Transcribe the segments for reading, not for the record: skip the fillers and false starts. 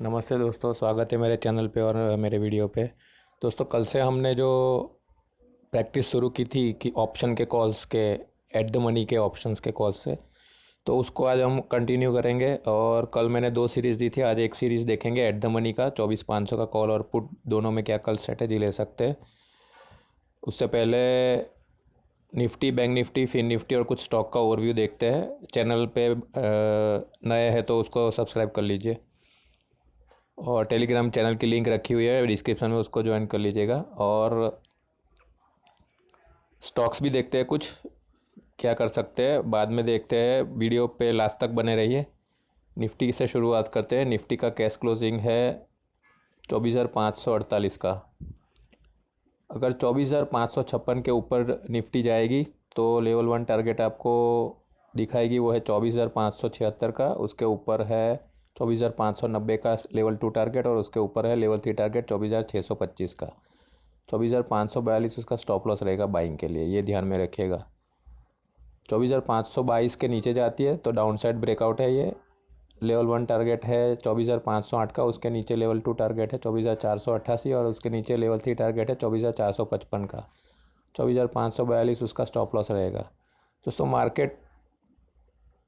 नमस्ते दोस्तों, स्वागत है मेरे चैनल पे और मेरे वीडियो पे। दोस्तों, कल से हमने जो प्रैक्टिस शुरू की थी कि ऑप्शन के कॉल्स के, एट द मनी के ऑप्शंस के कॉल्स से, तो उसको आज हम कंटिन्यू करेंगे। और कल मैंने दो सीरीज़ दी थी, आज एक सीरीज़ देखेंगे एट द मनी का 24,500 का कॉल और पुट दोनों में क्या कल स्ट्रेटेजी ले सकते हैं। उससे पहले Nifty, bank Nifty, fin Nifty और कुछ स्टॉक का ओवरव्यू देखते हैं। चैनल पे नए हैं तो उसको सब्सक्राइब कर लीजिए और टेलीग्राम चैनल की लिंक रखी हुई है डिस्क्रिप्शन में, उसको ज्वाइन कर लीजिएगा। और स्टॉक्स भी देखते हैं, कुछ क्या कर सकते हैं बाद में देखते हैं। वीडियो पे लास्ट तक बने रहिए। निफ्टी से शुरुआत करते हैं। निफ्टी का कैश क्लोजिंग है 24,548 का। अगर 24,556 के ऊपर निफ्टी जाएगी तो लेवल 1 टारगेट आपको दिखाएगी, वो है 24,576 का। उसके ऊपर है 24,590 का लेवल 2 टारगेट और उसके ऊपर है लेवल 3 टारगेट 24,625 का। 24,542 उसका स्टॉप लॉस रहेगा बाइंग के लिए, ये ध्यान में रखिएगा। 24,522 के नीचे जाती है तो डाउन साइड ब्रेकआउट है। ये लेवल 1 टारगेट है 24,508 का, उसके नीचे लेवल 2 टारगेट है 24,488 और उसके नीचे लेवल 3 टारगेट है 24,455 का। 24,542 उसका स्टॉप लॉस रहेगा। दोस्तों, मार्केट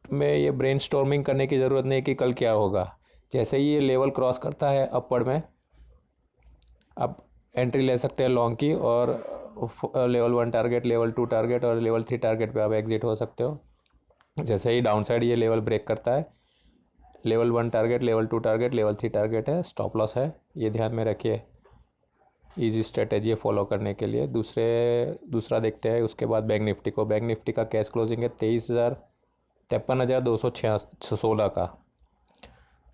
में ये ब्रेनस्टॉर्मिंग करने की ज़रूरत नहीं कि कल क्या होगा। जैसे ही ये लेवल क्रॉस करता है अपवर्ड में, आप एंट्री ले सकते हैं लॉन्ग की, और लेवल 1 टारगेट, लेवल 2 टारगेट और लेवल 3 टारगेट पे आप एग्जिट हो सकते हो। जैसे ही डाउन साइड ये लेवल ब्रेक करता है, level 1 target, level 2 target, level 3 target है, स्टॉप लॉस है, ये ध्यान में रखिए। इजी स्ट्रेटेजी है फॉलो करने के लिए। दूसरा देखते हैं उसके बाद बैंक निफ्टी को। बैंक निफ्टी का कैश क्लोजिंग है 53,216 का।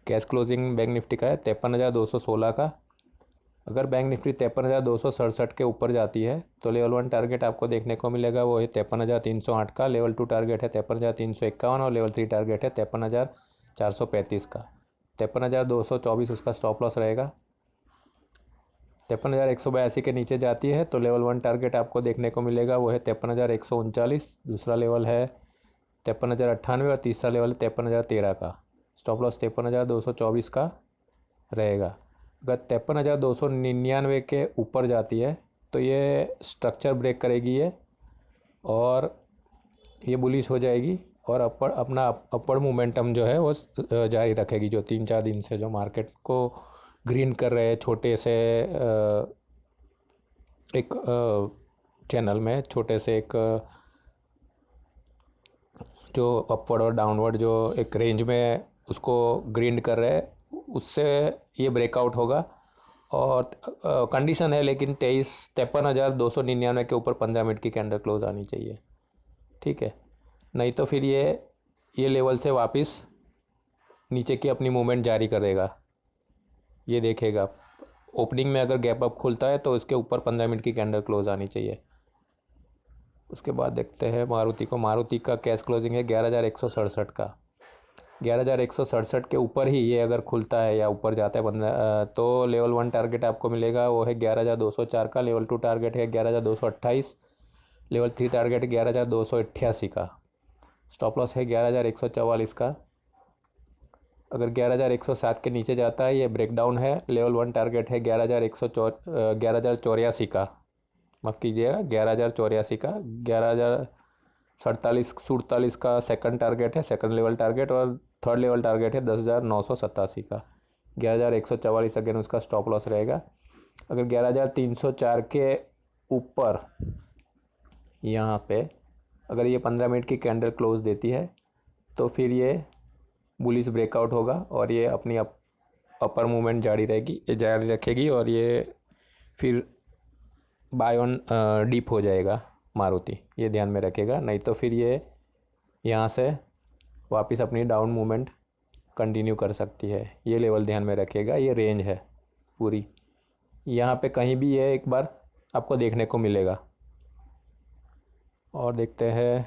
कैश क्लोजिंग बैंक निफ्टी का है 53,216 का। अगर बैंक निफ्टी 53,267 के ऊपर जाती है तो लेवल 1 टारगेट आपको देखने को मिलेगा, वो है 53,308 का। लेवल 2 टारगेट है 53,351 और लेवल 3 टारगेट है 53,435 का। 53,224 उसका स्टॉप लॉस रहेगा। 53,182 के नीचे जाती है तो लेवल 1 टारगेट आपको देखने को मिलेगा, वो है 53,139। दूसरा लेवल है 53,098 और तीसरा लेवल है 53,013 का। स्टॉप लॉस 53,224 का रहेगा। अगर 53,299 के ऊपर जाती है तो ये स्ट्रक्चर ब्रेक करेगी ये, और ये बुलिश हो जाएगी और अपना अपवर्ड मोमेंटम जो है वो जारी रखेगी। जो 3-4 दिन से जो मार्केट को ग्रीन कर रहे हैं छोटे से एक चैनल में, छोटे से एक जो अपवर्ड और डाउनवर्ड जो एक रेंज में उसको ग्रीन कर रहे हैं, उससे ये ब्रेकआउट होगा। और कंडीशन है लेकिन 53,299 के ऊपर 15 मिनट की कैंडल क्लोज आनी चाहिए, ठीक है। नहीं तो फिर ये लेवल से वापस नीचे की अपनी मूवमेंट जारी करेगा, ये देखेगा। ओपनिंग में अगर गैप अप खुलता है तो इसके ऊपर 15 मिनट की कैंडल क्लोज आनी चाहिए। उसके बाद देखते हैं मारुति को। मारुति का कैश क्लोजिंग है 11,167 का। 11,167 के ऊपर ही ये अगर खुलता है या ऊपर जाता है तो लेवल 1 टारगेट आपको मिलेगा, वो है 11,204 का। लेवल 2 टारगेट है 11,228। लेवल 3 टारगेट 11,288 का। स्टॉप लॉस है 11,144 का। अगर 11,107 के नीचे जाता है ये ब्रेकडाउन है। लेवल 1 टारगेट है 11,084 का, माफ़ कीजिएगा 11,084 का। 11,047 का सेकंड टारगेट है, सेकंड लेवल टारगेट, और थर्ड लेवल टारगेट है 10,987 का। 11,144 अगेन उसका स्टॉप लॉस रहेगा। अगर 11,304 के ऊपर यहाँ पे अगर ये 15 मिनट की कैंडल क्लोज देती है तो फिर ये बुलिश ब्रेकआउट होगा और ये अपनी अपर मूवमेंट जारी रखेगी और ये फिर बाय ऑन डीप हो जाएगा मारुति, ये ध्यान में रखेगा। नहीं तो फिर ये यहाँ से वापस अपनी डाउन मूवमेंट कंटिन्यू कर सकती है, ये लेवल ध्यान में रखिएगा। ये रेंज है पूरी, यहाँ पे कहीं भी ये एक बार आपको देखने को मिलेगा। और देखते हैं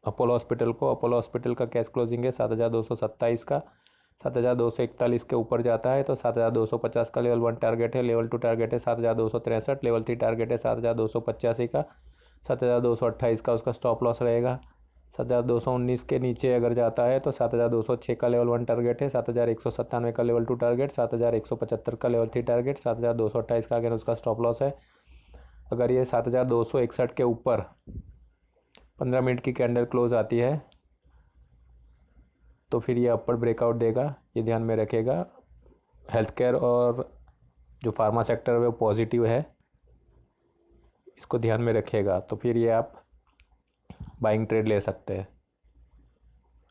अपोलो हॉस्पिटल को। अपोलो हॉस्पिटल का कैश क्लोजिंग है 7,227 का। 7,241 के ऊपर जाता है तो 7,250 का लेवल 1 टारगेट है। लेवल 2 टारगेट है 7,263। लेवल 3 टारगेट है 7,285 का। 7,228 का उसका स्टॉप लॉस रहेगा। 7219 के नीचे अगर जाता है तो 7206 का लेवल 1 टारगेट है, 7197 का लेवल 2 टारगेट, 7175 का लेवल 3 टारगेट, 7228 का अगेन उसका स्टॉप लॉस है। अगर ये 7261 के ऊपर 15 मिनट की कैंडल क्लोज आती है तो फिर ये अपर ब्रेकआउट देगा, ये ध्यान में रखेगा। हेल्थ केयर और जो फार्मा सेक्टर है वो पॉजिटिव है, इसको ध्यान में रखिएगा, तो फिर ये आप बाइंग ट्रेड ले सकते हैं।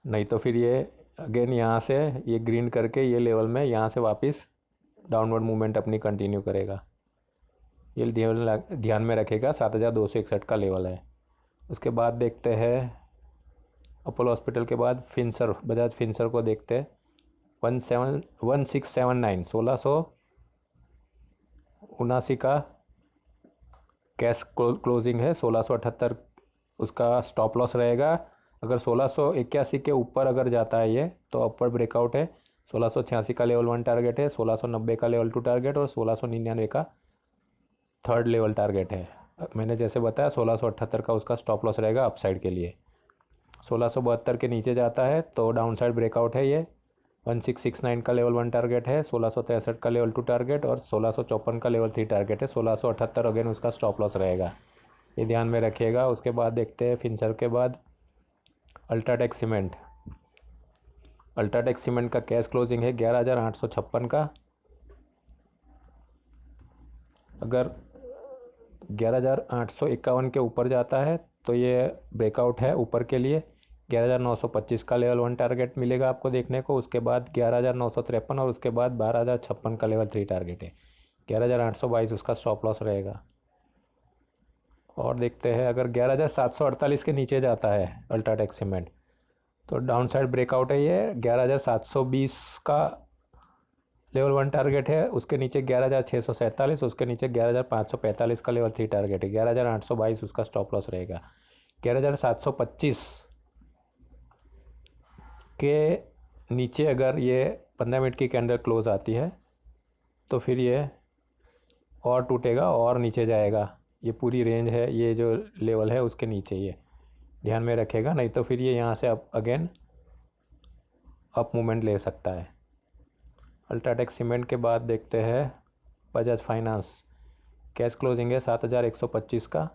नहीं तो फिर ये अगेन यहाँ से ये ग्रीन करके ये लेवल में यहाँ से वापस डाउनवर्ड मूवमेंट अपनी कंटिन्यू करेगा, ये ध्यान में रखेगा। 7261 का लेवल है। उसके बाद देखते हैं अपोलो हॉस्पिटल के बाद फिनसर, बजाज फिनसर को देखते हैं। 1679 1679 का कैश क्लोजिंग है, 1678 उसका स्टॉप लॉस रहेगा। अगर 1681 के ऊपर अगर जाता है ये तो अपवर्ड ब्रेकआउट है। 1686 का लेवल 1 टारगेट है, 1690 का लेवल 2 टारगेट और 1699 का थर्ड लेवल टारगेट है। मैंने जैसे बताया 1678 का उसका स्टॉप लॉस रहेगा अपसाइड के लिए। 1672 के नीचे जाता है तो डाउन साइड ब्रेकआउट है ये। 1669 का लेवल 1 टारगेट है, 1663 का लेवल 2 टारगेट और 1654 का लेवल 3 टारगेट है। 1678 अगेन उसका स्टॉप लॉस रहेगा, ये ध्यान में रखिएगा। उसके बाद देखते हैं फिनसर के बाद अल्ट्राटेक सीमेंट। अल्ट्राटेक सीमेंट का कैश क्लोजिंग है 11,856 का। अगर 11,851 के ऊपर जाता है तो ये ब्रेकआउट है ऊपर के लिए। 11,925 का लेवल 1 टारगेट मिलेगा आपको देखने को। उसके बाद 11,953 और उसके बाद 12,056 का लेवल 3 टारगेट है। 11,822 उसका स्टॉप लॉस रहेगा। और देखते हैं अगर 11,748 के नीचे जाता है अल्ट्राटेक सीमेंट तो डाउन साइड ब्रेकआउट है ये। 11,720 का लेवल 1 टारगेट है, उसके नीचे 11,647, उसके नीचे 11,545 का लेवल 3 टारगेट है। 11,822 उसका स्टॉप लॉस रहेगा। 11,725 के नीचे अगर ये 15 मिनट की कैंडल क्लोज आती है तो फिर ये और टूटेगा और नीचे जाएगा। ये पूरी रेंज है, ये जो लेवल है उसके नीचे ये ध्यान में रखेगा। नहीं तो फिर ये यहाँ से अगेन अप मूवमेंट ले सकता है। अल्ट्राटेक सीमेंट के बाद देखते हैं बजाज फाइनेंस। कैश क्लोजिंग है 7,125 का।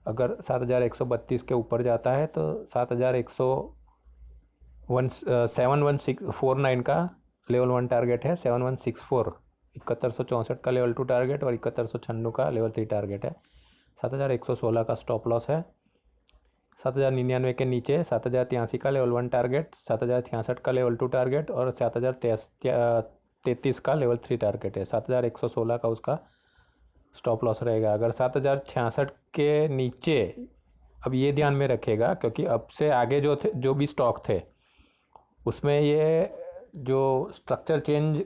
अगर 7,132 के ऊपर जाता है तो 7,149 का लेवल 1 टारगेट है। 7164 7164 का लेवल 2 टारगेट और 7196 का लेवल 3 टारगेट है। 7,116 का स्टॉप लॉस है। 7,099 के नीचे 7,083 का लेवल 1 टारगेट, 7,066 का लेवल 2 टारगेट और 7,033 का लेवल 3 टारगेट है। 7,116 का उसका स्टॉप लॉस रहेगा। अगर 7,066 के नीचे, अब ये ध्यान में रखेगा क्योंकि अब से आगे जो भी स्टॉक थे उसमें ये जो स्ट्रक्चर चेंज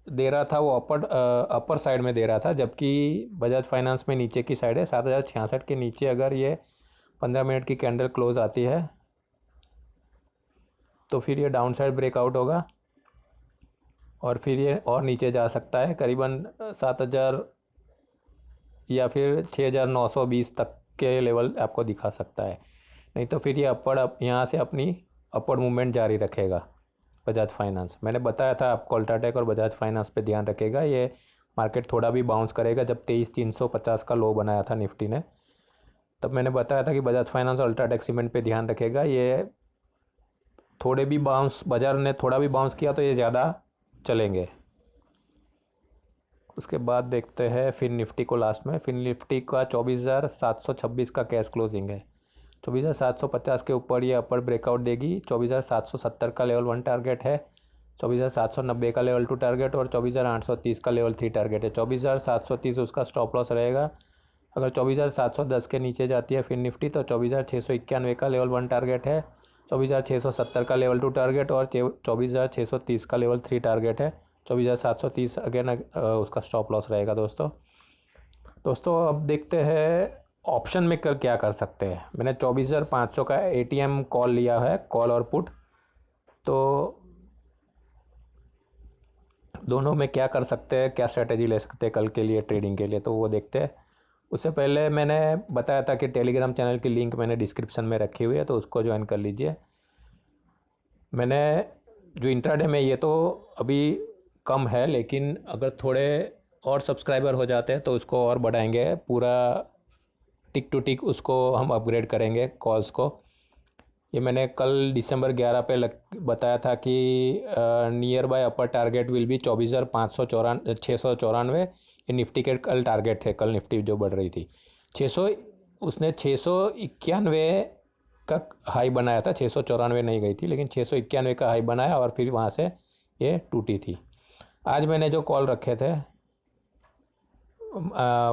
दे रहा था वो अपर साइड में दे रहा था, जबकि बजाज फाइनेंस में नीचे की साइड है। 7,066 के नीचे अगर ये 15 मिनट की कैंडल क्लोज आती है तो फिर ये डाउन साइड ब्रेकआउट होगा और फिर ये और नीचे जा सकता है करीबन 7,000 या फिर 6,920 तक के लेवल आपको दिखा सकता है। नहीं तो फिर ये यहाँ से अपनी अपवर्ड मूवमेंट जारी रखेगा बजाज फाइनेंस। मैंने बताया था आपको अल्ट्राटेक और बजाज फाइनेंस पे ध्यान रखेगा। ये मार्केट थोड़ा भी बाउंस करेगा। जब 23,350 का लो बनाया था निफ्टी ने तब मैंने बताया था कि बजाज फाइनेंस और अल्ट्राटेक सीमेंट पे ध्यान रखेगा। ये थोड़े भी बाउंस, बाजार ने थोड़ा भी बाउंस किया तो ये ज़्यादा चलेंगे। उसके बाद देखते हैं फिर निफ्टी को लास्ट में। फिर निफ्टी का 24,726 का कैश क्लोजिंग है। 24,750 के ऊपर ये अपर ब्रेकआउट देगी। 24,770 का लेवल 1 टारगेट है, 24,790 का लेवल 2 टारगेट और 24,830 का लेवल 3 टारगेट है। 24,730 उसका स्टॉप लॉस रहेगा। अगर 24,710 के नीचे जाती है फिर निफ्टी तो 24,691 का लेवल 1 टारगेट है, 24,670 का लेवल 2 टारगेट और 24,630 का लेवल 3 टारगेट है। 24,730 अगेन उसका स्टॉप लॉस रहेगा। दोस्तों अब देखते हैं ऑप्शन में क्या कर सकते हैं। मैंने 24,500 का एटीएम कॉल लिया है, कॉल और पुट, तो दोनों में क्या कर सकते हैं, क्या स्ट्रेटेजी ले सकते हैं कल के लिए ट्रेडिंग के लिए, तो वो देखते हैं। उससे पहले मैंने बताया था कि टेलीग्राम चैनल की लिंक मैंने डिस्क्रिप्शन में रखी हुई है, तो उसको ज्वाइन कर लीजिए। मैंने जो इंट्राडे में, ये तो अभी कम है, लेकिन अगर थोड़े और सब्सक्राइबर हो जाते हैं तो उसको और बढ़ाएंगे, पूरा टिक टू टिक उसको हम अपग्रेड करेंगे कॉल्स को। ये मैंने कल दिसंबर 11 पे बताया था कि near by upper target will be 24,594 694। ये निफ्टी के कल टारगेट थे, कल निफ्टी जो बढ़ रही थी 600, उसने 691 का हाई बनाया था, 694 नहीं गई थी, लेकिन 691 का हाई बनाया और फिर वहाँ से ये टूटी थी। आज मैंने जो कॉल रखे थे,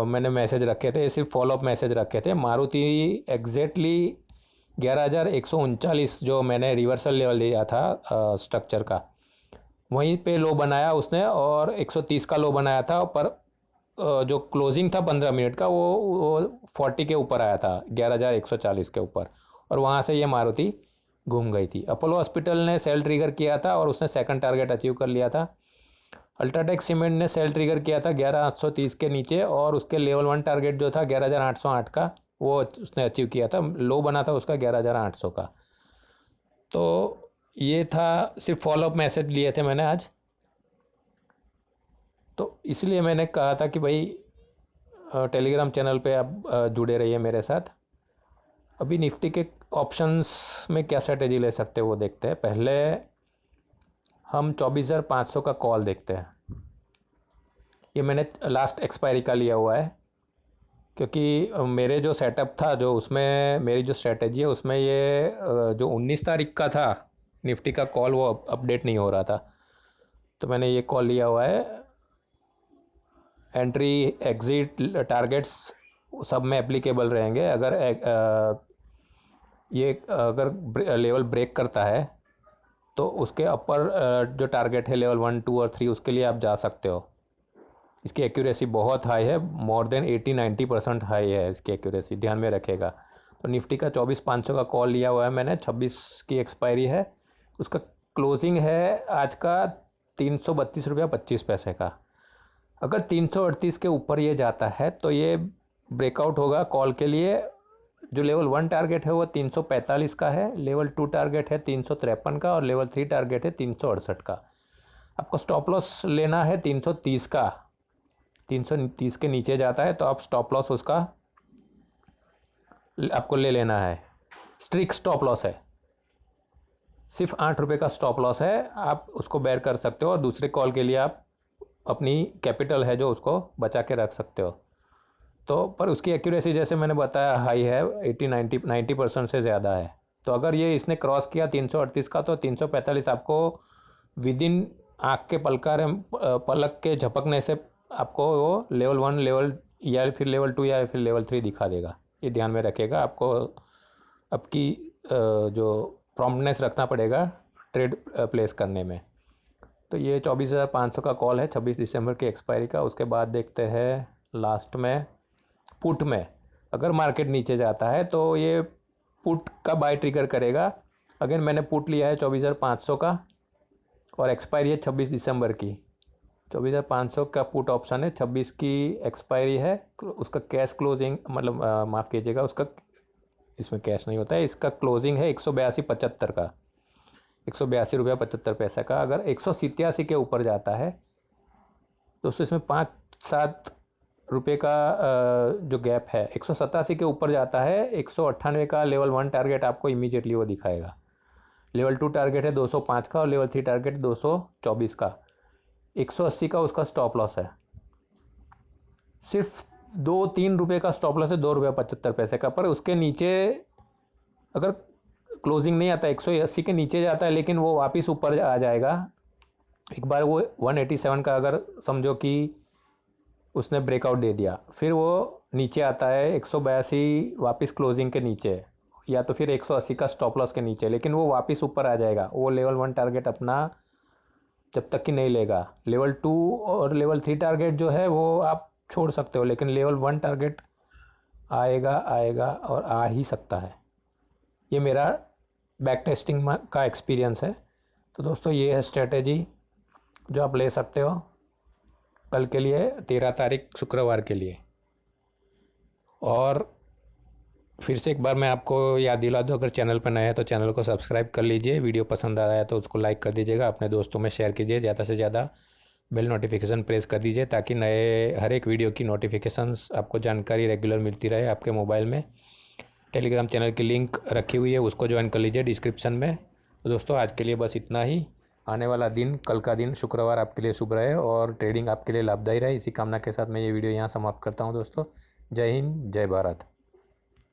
मैंने मैसेज रखे थे, सिर्फ फॉलोअप मैसेज रखे थे। मारुति एग्जैक्टली 11,139 जो मैंने रिवर्सल लेवल लिया था स्ट्रक्चर का, वहीं पे लो बनाया उसने, और 130 का लो बनाया था, पर जो क्लोजिंग था 15 मिनट का, वो 40 के ऊपर आया था, 11,140 के ऊपर, और वहाँ से ये मारुति घूम गई थी। अपोलो हॉस्पिटल ने सेल ट्रिगर किया था और उसने सेकंड टारगेट अचीव कर लिया था। अल्ट्राटेक सीमेंट ने सेल ट्रिगर किया था 11,830 के नीचे, और उसके लेवल 1 टारगेट जो था 11,808 का, वो उसने अचीव किया था। लो बना था उसका 11,800 का। तो ये था, सिर्फ फॉलोअप मैसेज लिए थे मैंने आज, तो इसलिए मैंने कहा था कि भाई टेलीग्राम चैनल पे आप जुड़े रहिए मेरे साथ। अभी निफ्टी के ऑप्शंस में क्या स्ट्रेटेजी ले सकते हैं वो देखते हैं। पहले हम 24,500 का कॉल देखते हैं। ये मैंने लास्ट एक्सपायरी का लिया हुआ है, क्योंकि मेरे जो सेटअप था, जो उसमें मेरी जो स्ट्रेटेजी है उसमें ये जो 19 तारीख का था निफ्टी का कॉल, वो अपडेट नहीं हो रहा था, तो मैंने ये कॉल लिया हुआ है। एंट्री एग्जिट टारगेट्स सब में एप्लीकेबल रहेंगे। अगर ये अगर लेवल ब्रेक करता है तो उसके अपर जो टारगेट है लेवल 1, 2 और 3, उसके लिए आप जा सकते हो। इसकी एक्यूरेसी बहुत हाई है, मोर देन 80-90% हाई है इसकी एक्यूरेसी, ध्यान में रखेगा। तो निफ्टी का 24,500 का कॉल लिया हुआ है मैंने, 26 की एक्सपायरी है। उसका क्लोजिंग है आज का 332 रुपया 25 पैसे का। अगर 338 के ऊपर ये जाता है तो ये ब्रेकआउट होगा कॉल के लिए। जो लेवल 1 टारगेट है वो 345 का है, लेवल 2 टारगेट है 353 का, और लेवल 3 टारगेट है 368 का। आपको स्टॉप लॉस लेना है 330 का। 330 के नीचे जाता है तो आप स्टॉप लॉस उसका आपको ले लेना है। स्ट्रिक्ट स्टॉप लॉस है, सिर्फ 8 रुपये का स्टॉप लॉस है, आप उसको बेयर कर सकते हो, और दूसरे कॉल के लिए आप अपनी कैपिटल है जो उसको बचा के रख सकते हो। तो पर उसकी एक्यूरेसी जैसे मैंने बताया हाई है, 80-90% से ज़्यादा है। तो अगर ये इसने क्रॉस किया 338 का, तो 345 आपको विद इन आँख के पलक के झपकने से आपको वो लेवल 1, लेवल या फिर लेवल 2 या फिर लेवल 3 दिखा देगा। ये ध्यान में रखेगा, आपको आपकी जो प्रॉम्प्टनेस रखना पड़ेगा ट्रेड प्लेस करने में। तो ये 24,500 का कॉल है 26 दिसंबर की एक्सपायरी का। उसके बाद देखते हैं लास्ट में पुट में, अगर मार्केट नीचे जाता है तो ये पुट का बाय ट्रिगर करेगा। अगेन मैंने पुट लिया है 24,500 का, और एक्सपायरी है 26 दिसंबर की। 24,500 का पुट ऑप्शन है, 26 की एक्सपायरी है। उसका कैश क्लोजिंग, मतलब माफ़ कीजिएगा, उसका इसमें कैश नहीं होता है, इसका क्लोजिंग है 182.75 का, 182 रुपया 75 पैसे का। अगर 187 के ऊपर जाता है तो इसमें 5-7 रुपये का जो गैप है, 187 के ऊपर जाता है, 198 का लेवल 1 टारगेट आपको इमीडिएटली वो दिखाएगा। लेवल 2 टारगेट है 205 का, और लेवल 3 टारगेट 224 का। 180 का उसका स्टॉप लॉस है, सिर्फ 2-3 रुपये का स्टॉप लॉस है, 2 रुपया 75 पैसे का। पर उसके नीचे अगर क्लोजिंग नहीं आता, 180 के नीचे जाता है, लेकिन वो वापस ऊपर आ जाएगा। एक बार वो 187 का अगर समझो कि उसने ब्रेकआउट दे दिया, फिर वो नीचे आता है 182 वापस क्लोजिंग के नीचे, या तो फिर 180 का स्टॉप लॉस के नीचे, लेकिन वो वापस ऊपर आ जाएगा। वो लेवल 1 टारगेट अपना जब तक कि नहीं लेगा। लेवल 2 और लेवल 3 टारगेट जो है वो आप छोड़ सकते हो, लेकिन लेवल 1 टारगेट आएगा आएगा और आ ही सकता है। ये मेरा बैक टेस्टिंग का एक्सपीरियंस है। तो दोस्तों ये है स्ट्रेटेजी जो आप ले सकते हो कल के लिए, 13 तारीख शुक्रवार के लिए। और फिर से एक बार मैं आपको याद दिला दूं, अगर चैनल पर नए हैं तो चैनल को सब्सक्राइब कर लीजिए, वीडियो पसंद आया तो उसको लाइक कर दीजिएगा, अपने दोस्तों में शेयर कीजिए, ज़्यादा से ज़्यादा बेल नोटिफिकेशन प्रेस कर दीजिए ताकि नए हर एक वीडियो की नोटिफिकेशंस आपको जानकारी रेगुलर मिलती रहे आपके मोबाइल में। टेलीग्राम चैनल की लिंक रखी हुई है, उसको ज्वाइन कर लीजिए डिस्क्रिप्शन में। तो दोस्तों आज के लिए बस इतना ही। आने वाला दिन, कल का दिन शुक्रवार आपके लिए शुभ रहे और ट्रेडिंग आपके लिए लाभदायी रहे, इसी कामना के साथ मैं ये वीडियो यहाँ समाप्त करता हूँ दोस्तों। जय हिंद, जय भारत।